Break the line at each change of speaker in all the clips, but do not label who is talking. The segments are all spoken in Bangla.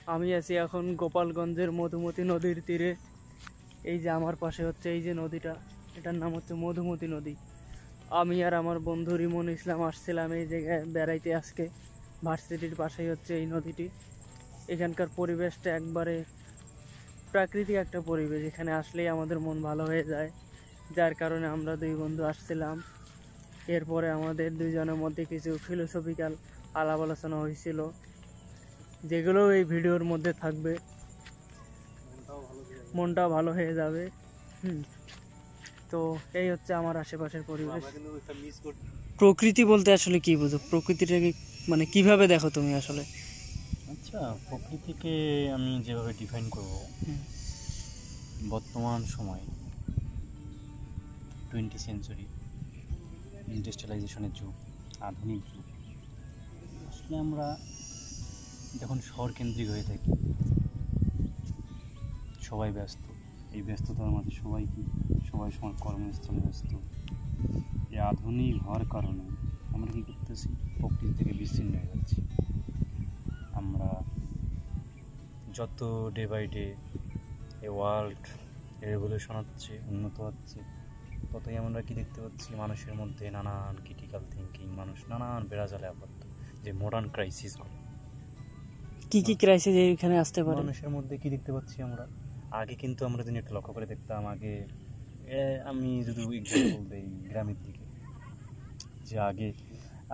আমি আছি এখন গোপালগঞ্জের মধুমতি নদীর তীরে। এই যে আমার পাশে হচ্ছে এই যে নদীটা, এটার নাম হচ্ছে মধুমতি নদী। আমি আর আমার বন্ধু রিমন ইসলাম আসছিলাম এই জায়গায় বেড়াইতে আজকে। ভার্সিটির পাশেই হচ্ছে এই নদীটি। এখানকার পরিবেশটা একবারে প্রাকৃতিক একটা পরিবেশ, এখানে আসলেই আমাদের মন ভালো হয়ে যায়, যার কারণে আমরা দুই বন্ধু আসছিলাম। এরপরে আমাদের দুইজনের মধ্যে কিছু ফিলোসফিক্যাল আলাপ আলোচনা হয়েছিল, যেগুলো এই ভিডিওর মধ্যে থাকবে। মনটাও ভালো হয়ে যাবে। তো এই হচ্ছে আমার আশেপাশের পরিবেশ। প্রকৃতি বলতে আসলে কি বুঝো? প্রকৃতিটাকে মানে কিভাবে দেখো তুমি আসলে?
আচ্ছা, প্রকৃতিকে আমি যেভাবে ডিফাইন করব, বর্তমান সময় 20th সেঞ্চুরি, ইন্ডাস্ট্রিয়ালাইজেশনের যুগ, আধুনিক যুগ। আসলে আমরা যখন শহর কেন্দ্রিক হয়ে থাকি, সবাই ব্যস্ত, এই ব্যস্ততার মাঝে সবাই সবার কর্মস্থলে ব্যস্ত। এই আধুনিক হওয়ার কারণে আমরা কী করতেছি, প্রকৃতি থেকে বিচ্ছিন্ন হয়ে যাচ্ছি। আমরা যত ডে বাই ডে এই ওয়ার্ল্ড রেভলিউশন হচ্ছে, উন্নত হচ্ছে, ততই আমরা কি দেখতে পাচ্ছি, মানুষের মধ্যে নানান ক্রিটিক্যাল থিঙ্কিং, মানুষ নানান বেড়াজালে আবদ্ধ। যে মডার্ন ক্রাইসিসগুলো,
কি ক্রাইসিস এখানে আসতে পারে
মানুষের মধ্যে কি দেখতে পাচ্ছি আমরা? আগে কিন্তু আমরা যদি একটু লক্ষ্য করে দেখতাম, আগে আমি যদি এক্সাম্পল দিই গ্রামের দিকে, যে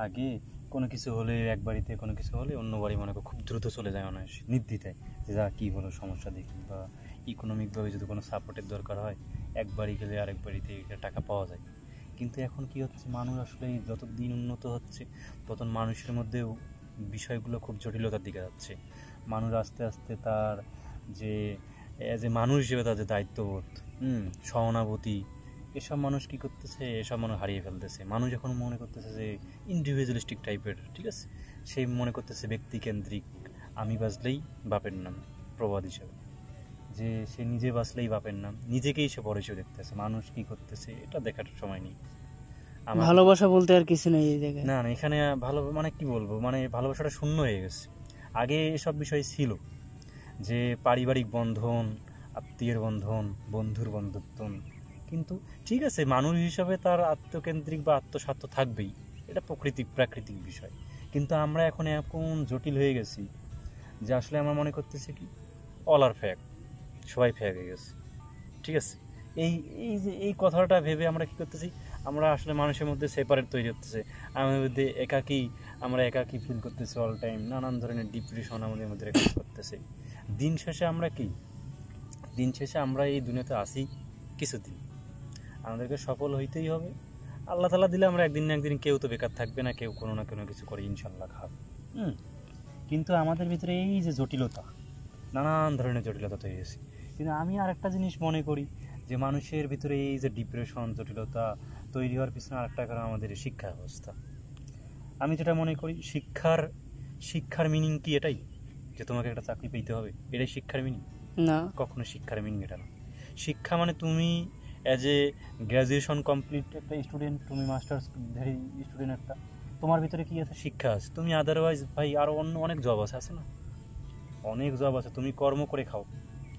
আগে কোনো কিছু হলে, এক বাড়িতে কোনো কিছু হলে অন্য বাড়ি মনে করো খুব দ্রুত চলে যায় মানুষ নির্দ্বিধায়, যে যা কী হলো সমস্যা দেখি, বা ইকোনমিকভাবে যদি কোনো সাপোর্টের দরকার হয়, এক বাড়ি গেলে আরেক বাড়িতে টাকা পাওয়া যায়। কিন্তু এখন কি হচ্ছে, মানুষ আসলে যত দিন উন্নত হচ্ছে, তত মানুষের মধ্যেও বিষয়গুলো খুব জটিলতার দিকে যাচ্ছে। মানুষ আস্তে আস্তে তার যে অ্যাজ এ মানুষ হিসেবে তার যে দায়িত্ববোধ, সহানুভূতি, এসব মানুষ কী করতেছে, এসব মানুষ হারিয়ে ফেলতেছে। মানুষ এখন মনে করতেছে যে ইন্ডিভিজুয়ালিস্টিক টাইপের, ঠিক আছে, সেই মনে করতেছে ব্যক্তিকেন্দ্রিক, আমি বাঁচলেই বাপের নাম, প্রবাদ হিসাবে, যে সে নিজে বাঁচলেই বাপের নাম, নিজেকেই সে বড় হিসেবে দেখতেছে। মানুষ কী করতেছে এটা দেখার সময় নেই।
ভালোবাসা বলতে আর কিছু নেই এই জায়গায়।
না, এখানে ভালো মানে কি বলবো, মানে ভালোবাসাটা শূন্য হয়ে গেছে। আগে এসব বিষয় ছিল, যে পারিবারিক বন্ধন, আত্মীয়ের বন্ধন, বন্ধুর বন্ধুত্ব, কিন্তু ঠিক আছে, মানুষ হিসাবে তার আত্মকেন্দ্রিক বা আত্মস্বার্থ থাকবেই, এটা প্রাকৃতিক বিষয়। কিন্তু আমরা এখন জটিল হয়ে গেছি, যে আসলে আমরা মনে করতেছি কি অল আর ফ্যাক, সবাই ফ্যাক হয়ে গেছে, ঠিক আছে। এই কথাটা ভেবে আমরা কি করতেছি, আমরা আসলে মানুষের মধ্যে সেপারেট তৈরি হতেছে, আমাদের মধ্যে আমরা একাকী ফিল করতেছি অল টাইম, নানান ধরনের ডিপ্রেশন আমাদের মধ্যে কাজ করতেছে। দিন শেষে আমরা এই দুনিয়াতে আসি কিছুদিন, আমাদেরকে সফল হইতেই হবে। আল্লাহ তাআলা দিলে আমরা একদিন না একদিন, কেউ তো বেকার থাকবে না, কেউ কোনো না কোনো কিছু করে ইনশাল্লাহ খাবে। কিন্তু আমাদের ভিতরে এই যে জটিলতা, নানান ধরনের জটিলতা তৈরি হয়েছে। কিন্তু আমি আর একটা জিনিস মনে করি, যে মানুষের ভিতরে এই যে ডিপ্রেশন, জটিলতা তৈরি হওয়ার পিছনে আরেকটা কারণ আমাদের শিক্ষা ব্যবস্থা। আমি যেটা মনে করি, শিক্ষার মিনিং কি এটাই, যে তোমাকে একটা চাকরি পেতে হবে, এটাই শিক্ষার মিনিং?
না,
কখনো শিক্ষার মিনিং এটা না। শিক্ষা মানে তুমি অ্যাজ এ গ্র্যাজুয়েশন কমপ্লিট একটা স্টুডেন্ট, তুমি মাস্টার্স স্টুডেন্ট একটা, তোমার ভিতরে কি আছে, শিক্ষা আছে। তুমি আদারওয়াইজ ভাই আরও অন্য অনেক জব আছে না, অনেক জব আছে, তুমি কর্ম করে খাও।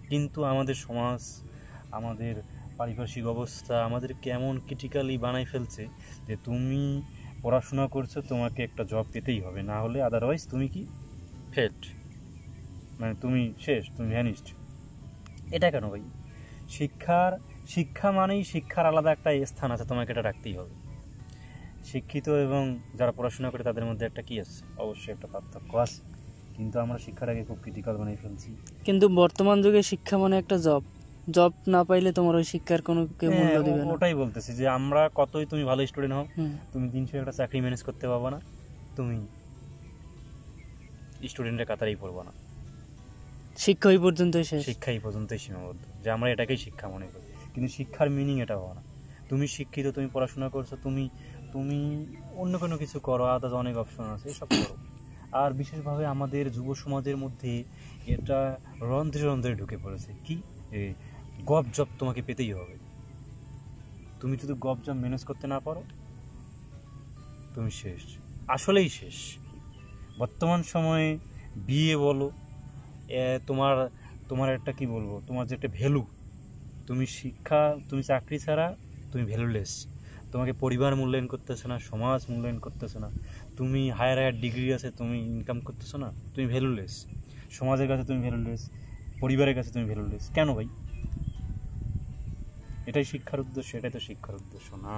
কিন্তু আমাদের সমাজ, আমাদের পারিপার্শ্বিক অবস্থা আমাদের কেমন ক্রিটিক্যালি বানাই ফেলছে, যে তুমি পড়াশোনা করছো, তোমাকে একটা জব পেতেই হবে, না হলে আদারওয়াইজ তুমি কি ফেল্ড, মানে তুমি শেষ, তুমি ভ্যানিস্ট। এটা কেন ভাই? শিক্ষা মানেই শিক্ষার আলাদা একটা স্থান আছে, তোমাকে এটা রাখতেই হবে। শিক্ষিত এবং যারা পড়াশোনা করে তাদের মধ্যে একটা কি আছে, অবশ্যই একটা পার্থক্য আছে। কিন্তু আমরা শিক্ষাটাকে খুব ক্রিটিক্যাল বানিয়ে ফেলছি।
কিন্তু বর্তমান যুগে শিক্ষা মানে একটা জব না পাইলে তোমার ওই শিক্ষার কোনো কেউ মূল্য দিবে না।
ওটাই বলতেছি, যে আমরা কতই তুমি ভালো স্টুডেন্ট হও, তুমি দিনশেষে একটা চাকরি ম্যানেজ করতে পারবো না, তুমি স্টুডেন্টের কাতারেই পড়বো না।
শিক্ষা এই পর্যন্তই শেষ,
শিক্ষা এই পর্যন্তই সীমাবদ্ধ, যে আমরা এটাকেই শিক্ষা মনে করি। কিন্তু শিক্ষার মিনিং এটা হওয়া না। তুমি শিক্ষিত, তুমি পড়াশোনা করছো, তুমি অন্য কোনো কিছু করো, আদার্স অনেক অপশন আছে, এসব করো। আর বিশেষভাবে আমাদের যুব সমাজের মধ্যে এটা রন্ধ্রে ঢুকে পড়েছে, কি গব জব তোমাকে পেতেই হবে। তুমি যদি গব জব ম্যানেজ করতে না পারো, তুমি শেষ, আসলেই শেষ। বর্তমান সময়ে বিয়ে বলো, তোমার তোমার একটা কি বলবো, তোমার যে একটা ভ্যালু, তুমি শিক্ষা, তুমি চাকরি ছাড়া তুমি ভ্যালুলেস। তোমাকে পরিবার মূল্যায়ন করতেছে না, সমাজ মূল্যায়ন করতেছে না। তুমি হায়ার হায়ার ডিগ্রি আছে, তুমি ইনকাম করতেছো না, তুমি ভ্যালুলেস। সমাজের কাছে তুমি ভ্যালুলেস, পরিবারের কাছে তুমি ভ্যালুলেস। কেন ভাই? এটাই শিক্ষার উদ্দেশ্য? এটাই তো শিক্ষার উদ্দেশ্য না।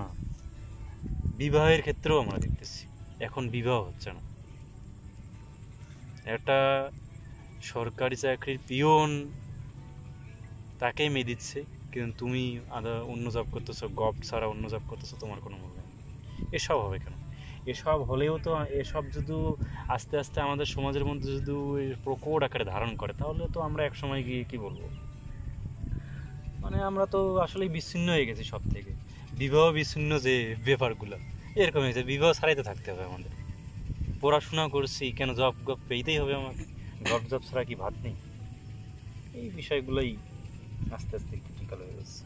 বিবাহের ক্ষেত্রেও আমরা দেখতেছি এখন বিবাহ হচ্ছে না। একটা সরকারি চাকরির পিয়ন, তাকেই মেয়ে দিচ্ছে, কিন্তু তুমি অন্য জব করতেছো, গভ ছাড়া অন্য জব করতেছো, তোমার কোনো মূল্য নেই। এসব হবে কেন? এসব হলেও তো, এসব যদি আস্তে আস্তে আমাদের সমাজের মধ্যে যদি প্রকট আকারে ধারণ করে, তাহলে তো আমরা একসময় গিয়ে কি বলবো, মানে আমরা তো আসলে বিচ্ছিন্ন হয়ে গেছি সব থেকে। বিবাহ বিচ্ছিন্ন যে ব্যাপারগুলো এরকম হয়েছে, বিবাহ ছাড়াই তো থাকতে হবে আমাদের। পড়াশোনা করছি কেন, জব গব পেতেই হবে আমাকে, গব জব ছাড়া কি ভাত নেই? এই বিষয়গুলোই আস্তে আস্তে ক্রিটিক্যাল হয়ে যাচ্ছে।